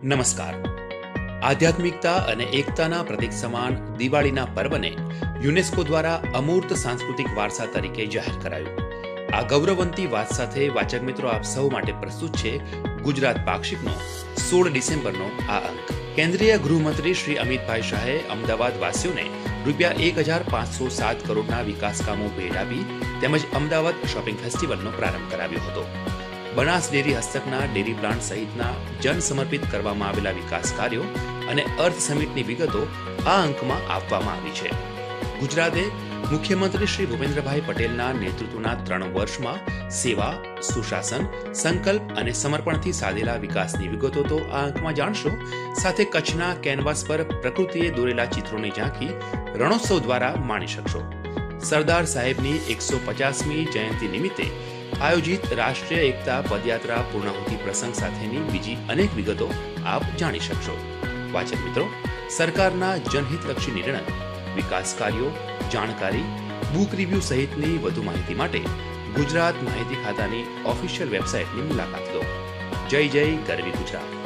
નમસ્કાર. આધ્યાત્મિકતા અને એકતાના પ્રતીક સમાન દિવાળીના પર્વને યુનેસ્કો દ્વારા અમૂર્ત સાંસ્કૃતિક વારસા તરીકે જાહેર કરાયું. આ ગૌરવવંતી વાત સાથે વાચક મિત્રો આપ સૌ માટે પ્રસ્તુત છે ગુજરાત પાક્ષિકનો 16 ડિસેમ્બરનો આ અંક. કેન્દ્રીય ગૃહમંત્રી શ્રી અમિતભાઈ શાહે અમદાવાદ વાસીઓને ₹1,507 કરોડના વિકાસ કામો ભેટ આપી તેમજ અમદાવાદ શોપિંગ ફેસ્ટિવલનો પ્રારંભ કરાવ્યો હતો. બનાસ ડેરી હસ્તકના ડેરી પ્લાન્ટ સહિતના જન સમર્પિત કરવામાં આવેલા વિકાસ કાર્યો અને અર્થ સમિટની વિગતો આ અંકમાં આપવામાં આવી છે. ગુજરાતે મુખ્યમંત્રી શ્રી ભૂપેન્દ્રભાઈ પટેલના નેતૃત્વના 3 વર્ષમાં સેવા, સુશાસન, સંકલ્પ અને સમર્પણથી સાધેલા વિકાસની વિગતો તો આ અંકમાં જાણશો. સાથે કચ્છના કેનવાસ પર પ્રકૃતિએ દોરેલા ચિત્રોની ઝાંખી રણોત્સવ દ્વારા માણી શકશો. સરદાર સાહેબની 150મી જયંતિ નિમિત્તે આયોજિત રાષ્ટ્રીય એકતા પદયાત્રા પૂર્ણાહુતિ પ્રસંગ સાથેની બીજી અનેક વિગતો આપ જાણી શકશો. વાચક મિત્રો, સરકારના જનહિતલક્ષી નિર્ણય, વિકાસ કાર્યો, જાણકારી, બુક રિવ્યુ સહિતની વધુ માહિતી માટે ગુજરાત માહિતી ખાતાની ઓફિશિયલ વેબસાઇટની મુલાકાત લો. જય જય ગરવી ગુજરાત.